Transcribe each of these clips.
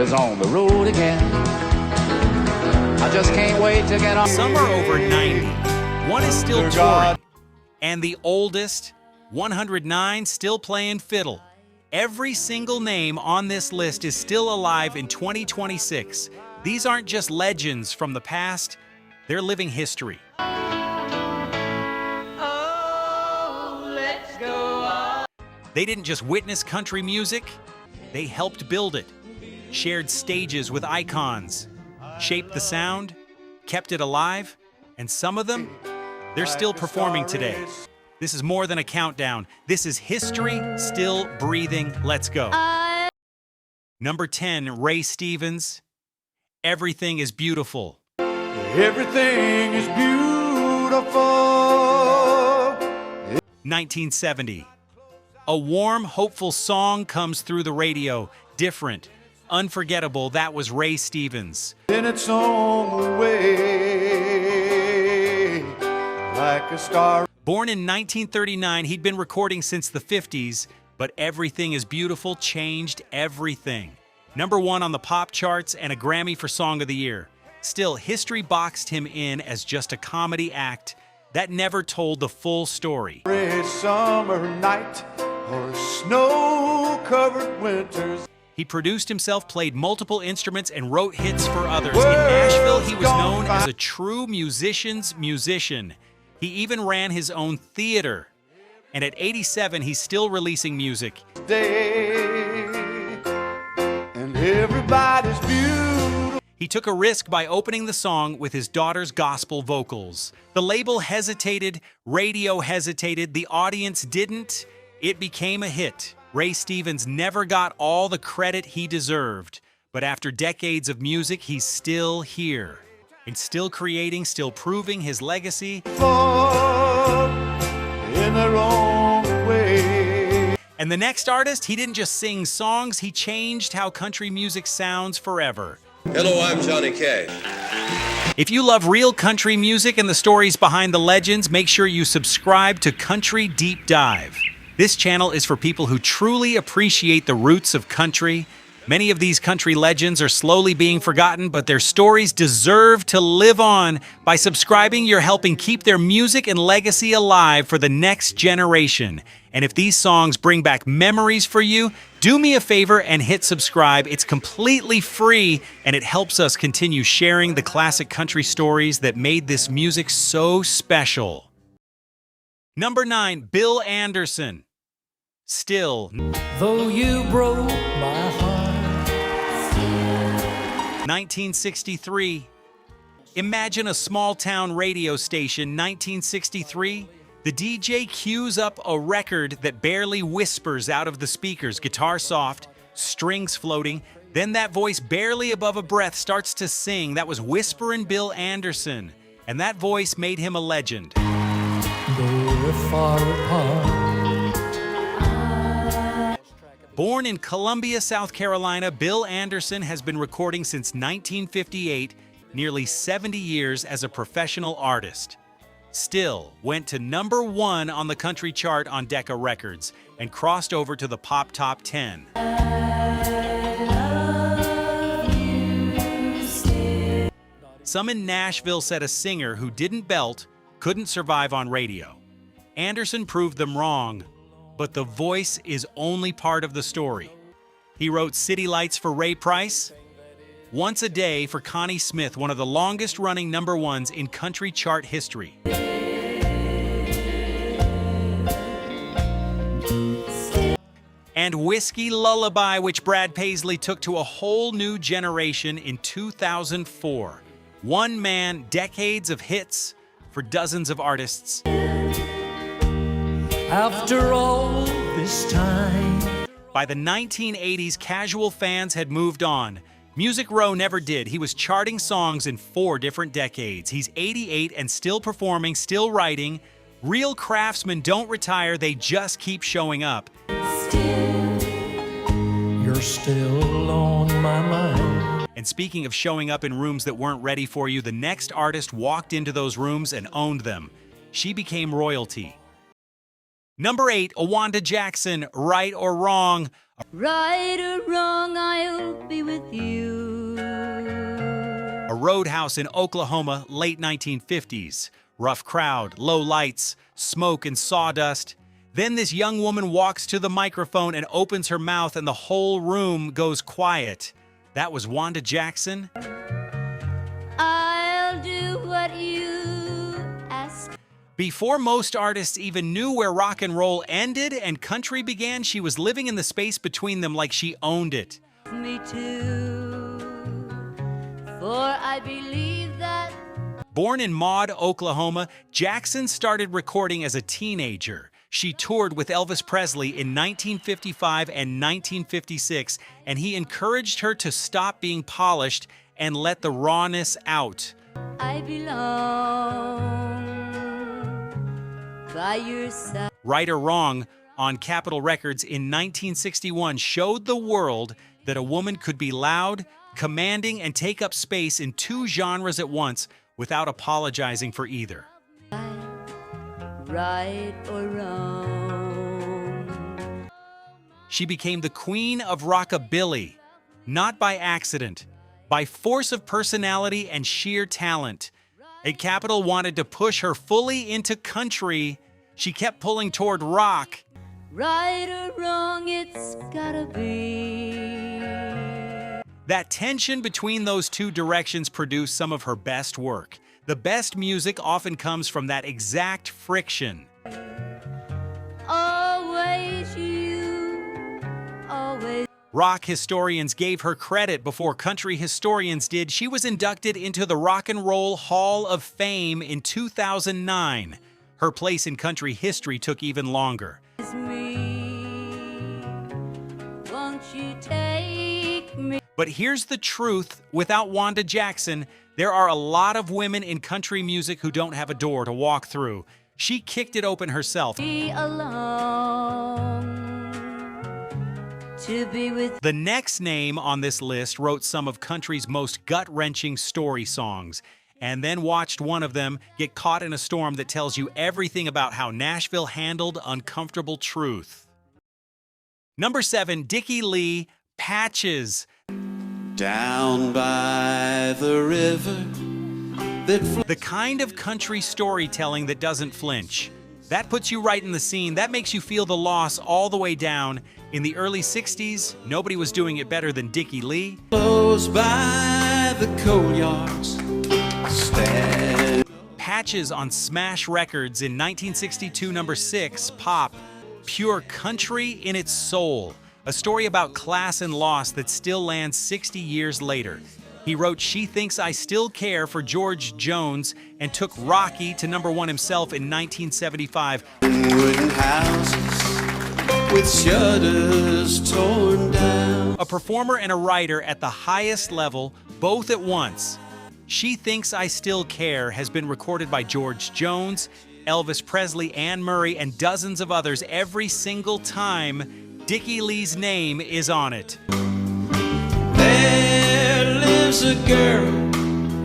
is on the road again. I just can't wait to get on. Some are over 90. One is still touring. And the oldest, 109, still playing fiddle. Every single name on this list is still alive in 2026. These aren't just legends from the past, they're living history. Oh, let's go on. They didn't just witness country music, they helped build it, shared stages with icons, shaped the sound, kept it alive, and some of them, they're still performing today. This is more than a countdown. This is history still breathing. Let's go. Number 10, Ray Stevens. Everything is Beautiful. Everything is beautiful. 1970. A warm, hopeful song comes through the radio. Different, unforgettable. That was Ray Stevens. In its own way, like a star. Born in 1939, he'd been recording since the 50s, but Everything is Beautiful changed everything. Number 1 on the pop charts and a Grammy for Song of the Year. Still, history boxed him in as just a comedy act that never told the full story. A summer night or snow-covered winters. He produced himself, played multiple instruments, and wrote hits for others. In Nashville, he was known as a true musician's musician. He even ran his own theater. And at 87, he's still releasing music. And everybody's beautiful. He took a risk by opening the song with his daughter's gospel vocals. The label hesitated, radio hesitated, the audience didn't. It became a hit. Ray Stevens never got all the credit he deserved, but after decades of music, he's still here. And still creating, still proving his legacy. In their own way. And the next artist, he didn't just sing songs, he changed how country music sounds forever. Hello, I'm Johnny Kaye. If you love real country music and the stories behind the legends, make sure you subscribe to Country Deep Dive. This channel is for people who truly appreciate the roots of country. Many of these country legends are slowly being forgotten, but their stories deserve to live on. By subscribing, you're helping keep their music and legacy alive for the next generation. And if these songs bring back memories for you, do me a favor and hit subscribe. It's completely free, and it helps us continue sharing the classic country stories that made this music so special. Number 9, Bill Anderson. Still. Though you broke my heart. 1963. Imagine a small-town radio station, 1963. The DJ cues up a record that barely whispers out of the speakers, guitar soft, strings floating, then that voice barely above a breath starts to sing. That was Whisperin' Bill Anderson, and that voice made him a legend. They're far apart. Born in Columbia, South Carolina, Bill Anderson has been recording since 1958, nearly 70 years as a professional artist. Still went to number 1 on the country chart on Decca Records and crossed over to the Pop Top 10. Some in Nashville said a singer who didn't belt couldn't survive on radio. Anderson proved them wrong, but the voice is only part of the story. He wrote City Lights for Ray Price, Once a Day for Connie Smith, one of the longest-running number 1s in country chart history. And Whiskey Lullaby, which Brad Paisley took to a whole new generation in 2004. One man, decades of hits for dozens of artists. After all this time. By the 1980s, casual fans had moved on. Music Row never did. He was charting songs in 4 different decades. He's 88 and still performing, still writing. Real craftsmen don't retire, they just keep showing up. You're still on my mind. And speaking of showing up in rooms that weren't ready for you, the next artist walked into those rooms and owned them. She became royalty. Number 8, Wanda Jackson, Right or Wrong. Right or wrong, I'll be be with you. A roadhouse in Oklahoma, late 1950s. Rough crowd, low lights, smoke and sawdust. Then this young woman walks to the microphone and opens her mouth and the whole room goes quiet. That was Wanda Jackson. I'll do what you ask. Before most artists even knew where rock and roll ended and country began, she was living in the space between them like she owned it. Me too, for I believe that. Born in Maud, Oklahoma, Jackson started recording as a teenager. She toured with Elvis Presley in 1955 and 1956, and he encouraged her to stop being polished and let the rawness out. I belong by your side. Right or Wrong on Capitol Records in 1961 showed the world that a woman could be loud, commanding, and take up space in two genres at once without apologizing for either. Right or wrong. She became the queen of rockabilly, not by accident, by force of personality and sheer talent. A Capitol wanted to push her fully into country. She kept pulling toward rock. Right or wrong, it's gotta be. That tension between those two directions produced some of her best work. The best music often comes from that exact friction. Always you, always. Rock historians gave her credit before country historians did. She was inducted into the Rock and Roll Hall of Fame in 2009. Her place in country history took even longer. Me. Won't you take me? But here's the truth, without Wanda Jackson, there are a lot of women in country music who don't have a door to walk through. She kicked it open herself. Be alone to be with. The next name on this list wrote some of country's most gut-wrenching story songs, and then watched one of them get caught in a storm that tells you everything about how Nashville handled uncomfortable truth. Number 7, Dicky Lee, Patches. Down by the river that The kind of country storytelling that doesn't flinch. That puts you right in the scene. That makes you feel the loss all the way down. In the early 60s, nobody was doing it better than Dicky Lee. flows by the coal yards. Stand. Patches on Smash Records in 1962, number 6, Pop. Pure country in its soul. A story about class and loss that still lands 60 years later. He wrote She Thinks I Still Care for George Jones and took Rocky to number 1 himself in 1975. Wooden houses with shutters torn down. A performer and a writer at the highest level, both at once. She Thinks I Still Care has been recorded by George Jones, Elvis Presley, Anne Murray, and dozens of others. Every single time Dicky Lee's name is on it. There lives a girl,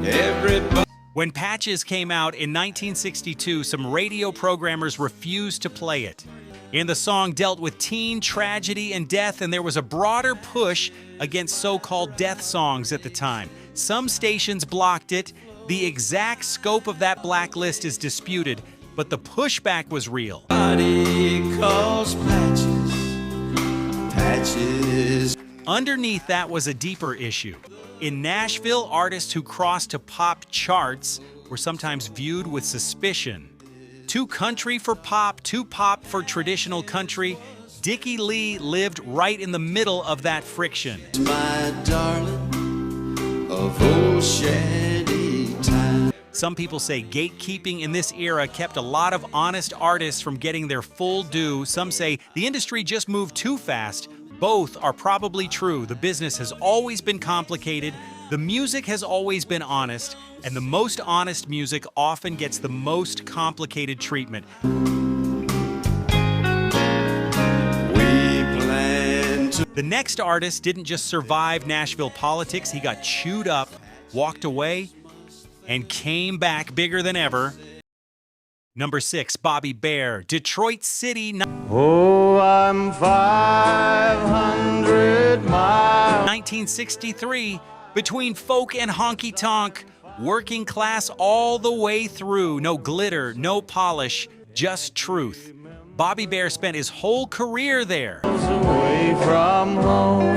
everybody. When Patches came out in 1962, some radio programmers refused to play it. And the song dealt with teen tragedy and death, and there was a broader push against so-called death songs at the time. Some stations blocked it. The exact scope of that blacklist is disputed, but the pushback was real. Everybody calls Patches. Patches. Underneath that was a deeper issue. In Nashville, artists who crossed to pop charts were sometimes viewed with suspicion. Too country for pop, too pop for traditional country. Dicky Lee lived right in the middle of that friction. My darling of old shanty time. Some people say gatekeeping in this era kept a lot of honest artists from getting their full due. Some say the industry just moved too fast. Both are probably true. The business has always been complicated, the music has always been honest, and the most honest music often gets the most complicated treatment. We plan to. The next artist didn't just survive Nashville politics, he got chewed up, walked away, and came back bigger than ever. Number 6, Bobby Bare, Detroit City, Oh, I'm 500 miles. 1963. Between folk and honky-tonk, working class all the way through. No glitter, no polish, just truth. Bobby Bare spent his whole career there. Away from home.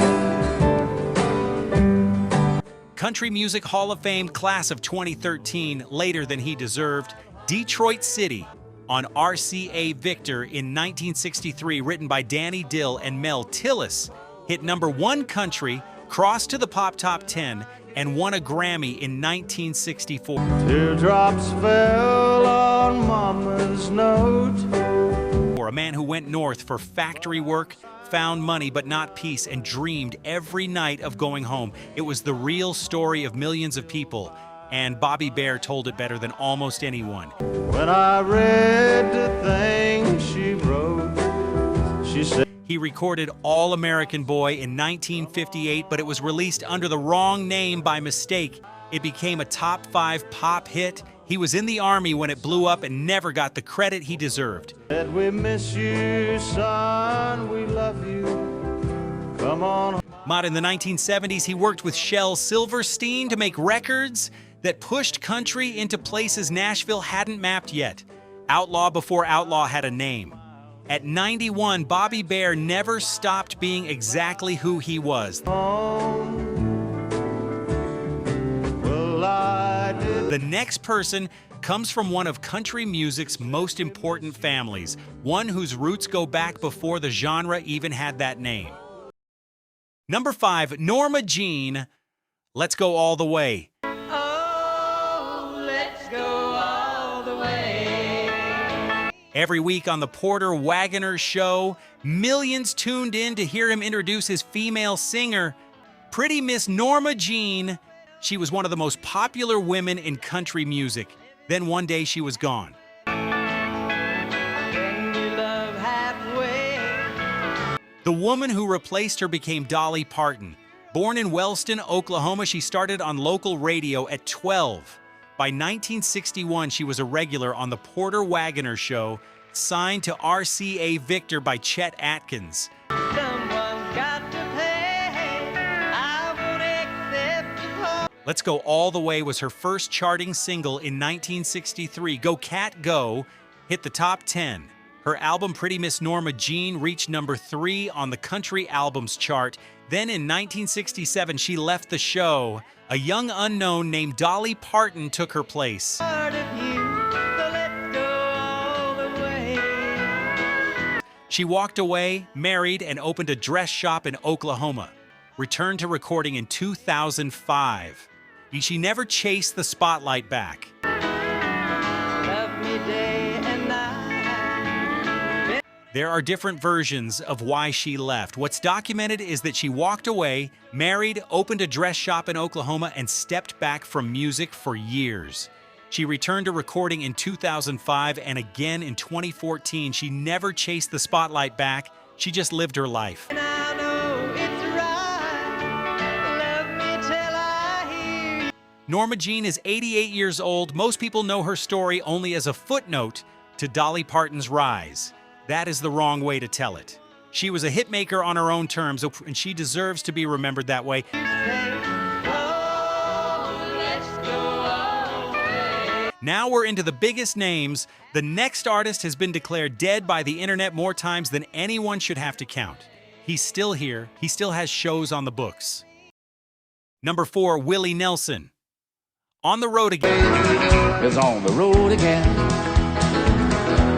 Country Music Hall of Fame class of 2013, later than he deserved. Detroit City on RCA Victor in 1963, written by Danny Dill and Mel Tillis, hit number 1 country, crossed to the pop top 10, and won a Grammy in 1964. Teardrops fell on Mama's note. A man who went north for factory work, found money but not peace, and dreamed every night of going home. It was the real story of millions of people, and Bobby Bare told it better than almost anyone. When I read the thing she wrote, she said, He recorded All American Boy in 1958, but it was released under the wrong name by mistake. It became a top 5 pop hit. He was in the Army when it blew up and never got the credit he deserved. "That we miss you, son, we love you. Come on." In the 1970s, he worked with Shel Silverstein to make records that pushed country into places Nashville hadn't mapped yet. Outlaw before Outlaw had a name. At 91, Bobby Bare never stopped being exactly who he was. Well, I did. The next person comes from one of country music's most important families, one whose roots go back before the genre even had that name. Number 5, Norma Jean, Let's Go All the Way. Oh, let's go all the way. Every week on the Porter Wagoner Show, millions tuned in to hear him introduce his female singer, Pretty Miss Norma Jean. She was one of the most popular women in country music. Then one day she was gone. When we love halfway. The woman who replaced her became Dolly Parton. Born in Wellston, Oklahoma, she started on local radio at 12. By 1961, she was a regular on the Porter Wagoner Show, signed to RCA Victor by Chet Atkins. Someone's got to pay. I won't accept the call. Let's Go All the Way was her first charting single in 1963. Go Cat Go hit the top 10. Her album Pretty Miss Norma Jean reached number 3 on the country albums chart. Then in 1967, she left the show. A young unknown named Dolly Parton took her place. Part of you, so let's go all the way. She walked away, married, and opened a dress shop in Oklahoma. Returned to recording in 2005. She never chased the spotlight back. Love me day and night. There are different versions of why she left. What's documented is that she walked away, married, opened a dress shop in Oklahoma, and stepped back from music for years. She returned to recording in 2005 and again in 2014. She never chased the spotlight back. She just lived her life. And I know it's right. Love me till I hear you. Norma Jean is 88 years old. Most people know her story only as a footnote to Dolly Parton's rise. That is the wrong way to tell it. She was a hitmaker on her own terms, and she deserves to be remembered that way. Now we're into the biggest names. The next artist has been declared dead by the internet more times than anyone should have to count. He's still here. He still has shows on the books. Number 4, Willie Nelson. On the Road Again. Is on the road again.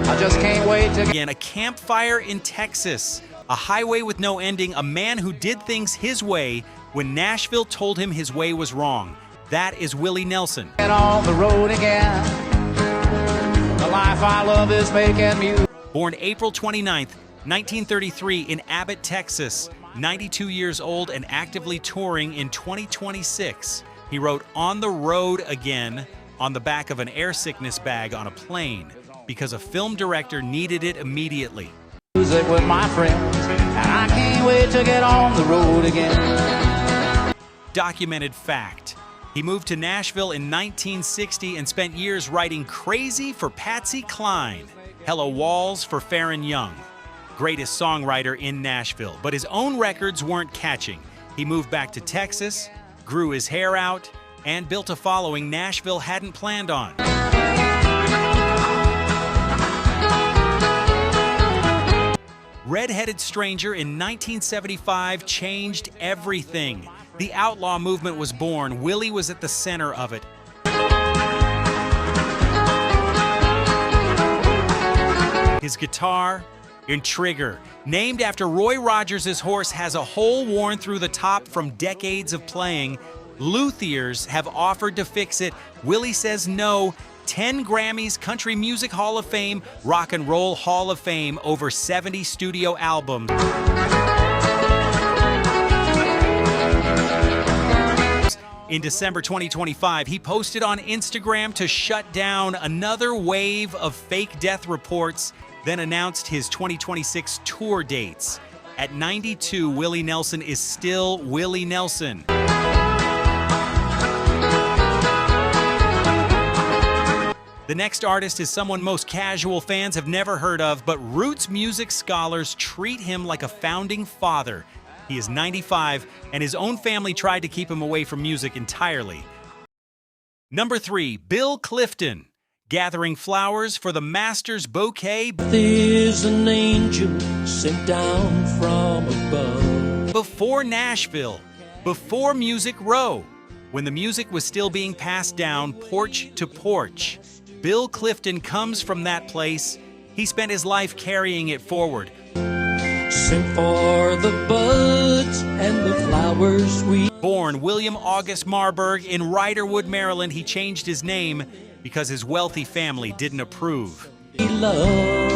I just can't wait to Again, a campfire in Texas, a highway with no ending, a man who did things his way when Nashville told him his way was wrong. That is Willie Nelson. get on the road again. The life I love is making music. Born April 29th, 1933 in Abbott, Texas, 92 years old and actively touring in 2026. He wrote On the Road Again on the back of an air sickness bag on a plane because a film director needed it immediately. Music with my friends, and I can't wait to get on the road again. Documented fact. He moved to Nashville in 1960 and spent years writing Crazy for Patsy Cline, Hello Walls for Farron Young. Greatest songwriter in Nashville, but his own records weren't catching. He moved back to Texas, grew his hair out, and built a following Nashville hadn't planned on. Red-Headed Stranger in 1975 changed everything. The Outlaw movement was born. Willie was at the center of it. His guitar and trigger, named after Roy Rogers' horse, has a hole worn through the top from decades of playing. Luthiers have offered to fix it. Willie says no. 10 Grammys, Country Music Hall of Fame, Rock and Roll Hall of Fame, over 70 studio albums. In December 2025, he posted on Instagram to shut down another wave of fake death reports, then announced his 2026 tour dates. At 92, Willie Nelson is still Willie Nelson. The next artist is someone most casual fans have never heard of, but roots music scholars treat him like a founding father. He is 95, and his own family tried to keep him away from music entirely. Number 3, Bill Clifton, gathering flowers for the master's bouquet. There's an angel sent down from above. Before Nashville, before Music Row, when the music was still being passed down porch to porch. Bill Clifton comes from that place. He spent his life carrying it forward. Sent for the buds and the flowers we... Born William August Marburg in Riderwood, Maryland, he changed his name because his wealthy family didn't approve. love.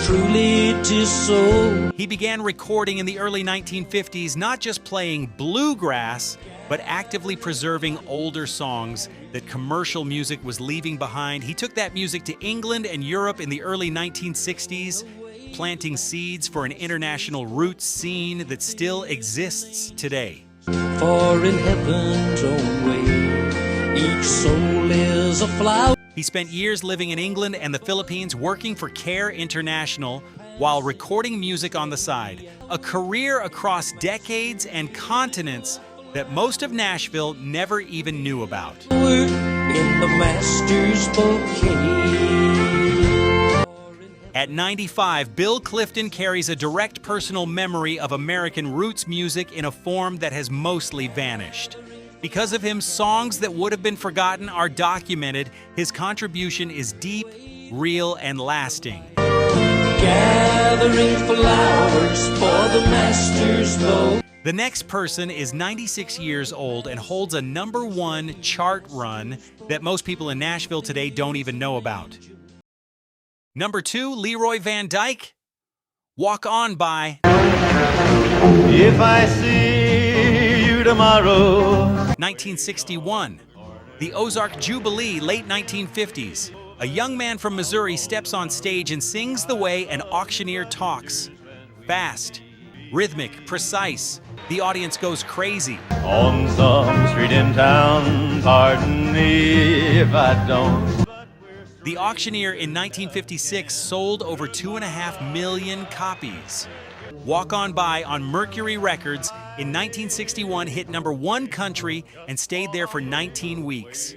Truly 'tis so. He began recording in the early 1950s, not just playing bluegrass, but actively preserving older songs that commercial music was leaving behind. He took that music to England and Europe in the early 1960s, planting seeds for an international roots scene that still exists today. For in heaven's own way, each soul is a flower. He spent years living in England and the Philippines working for Care International while recording music on the side. A career across decades and continents that most of Nashville never even knew about. We're in the master's bouquet. At 95, Bill Clifton carries a direct personal memory of American roots music in a form that has mostly vanished. Because of him, songs that would have been forgotten are documented. His contribution is deep, real, and lasting. Gathering flowers for the master's bouquet. The next person is 96 years old and holds a #1 chart run that most people in Nashville today don't even know about. Number 2, Leroy Van Dyke, Walk On By. If I see you tomorrow. 1961, the Ozark Jubilee, late 1950s. A young man from Missouri steps on stage and sings the way an auctioneer talks. Fast, rhythmic, precise. The audience goes crazy. On some street in town, pardon me if I don't. The Auctioneer in 1956 sold over 2.5 million copies. Walk On By on Mercury Records in 1961 hit #1 country and stayed there for 19 weeks.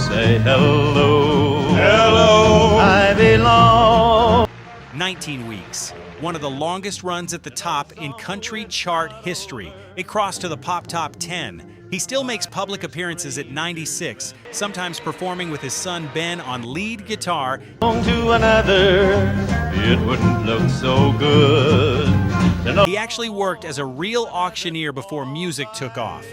Say hello, hello, I belong. 19 weeks, one of the longest runs at the top in country chart history. It crossed to the Pop Top 10. He still makes public appearances at 96, sometimes performing with his son Ben on lead guitar. To another, it wouldn't look so good. He actually worked as a real auctioneer before music took off.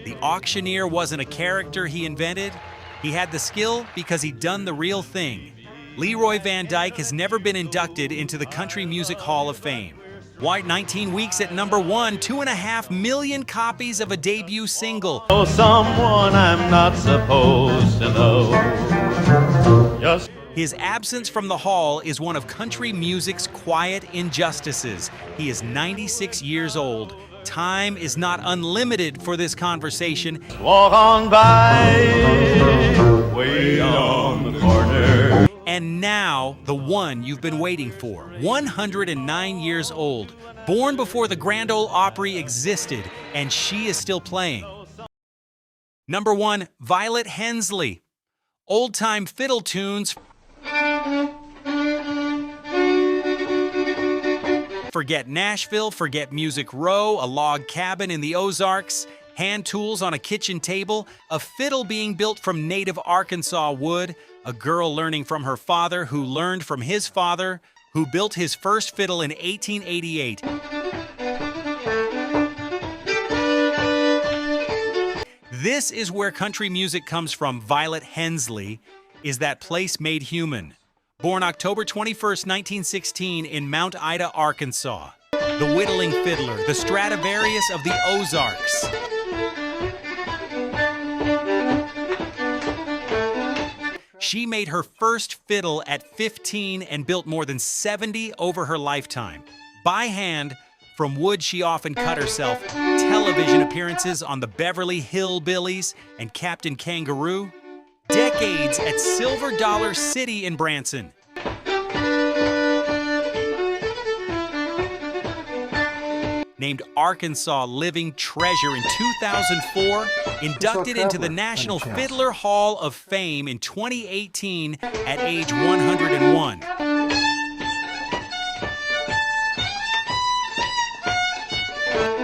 The auctioneer wasn't a character he invented. He had the skill because he'd done the real thing. Leroy Van Dyke has never been inducted into the Country Music Hall of Fame. Why 19 weeks at #1, 2.5 million copies of a debut single. Oh, someone I'm not supposed to know. Just His absence from the hall is one of country music's quiet injustices. He is 96 years old. Time is not unlimited for this conversation. Walk on by, way on the corner. And now, the one you've been waiting for. 109 years old, born before the Grand Ole Opry existed, and she is still playing. Number 1, Violet Hensley. Old-time fiddle tunes. Forget Nashville, forget Music Row, a log cabin in the Ozarks, hand tools on a kitchen table, a fiddle being built from native Arkansas wood, a girl learning from her father who learned from his father, who built his first fiddle in 1888. This is where country music comes from. Violet Hensley is that place made human. Born October 21st, 1916 in Mount Ida, Arkansas. The whittling fiddler, the Stradivarius of the Ozarks. She made her first fiddle at 15 and built more than 70 over her lifetime. By hand, from wood she often cut herself, television appearances on the Beverly Hillbillies and Captain Kangaroo, decades at Silver Dollar City in Branson. Named Arkansas Living Treasure in 2004, inducted into the National Fiddler Hall of Fame in 2018 at age 101.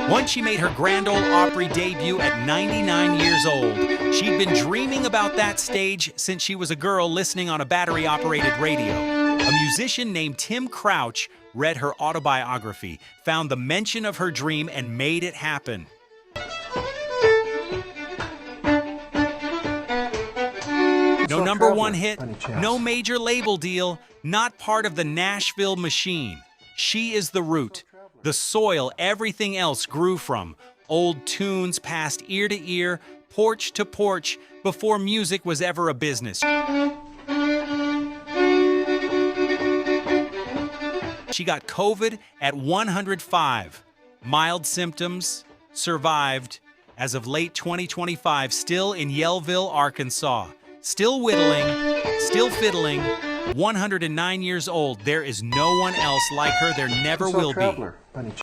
Once she made her Grand Ole Opry debut at 99 years old, she'd been dreaming about that stage since she was a girl listening on a battery-operated radio. A musician named Tim Crouch read her autobiography, found the mention of her dream, and made it happen. No number 1 hit, no major label deal, not part of the Nashville machine. She is the root, the soil everything else grew from. Old tunes passed ear to ear, porch to porch, before music was ever a business. She got COVID at 105. Mild symptoms, survived. As of late 2025, still in Yellville, Arkansas. Still whittling, still fiddling, 109 years old. There is no one else like her. There never will be.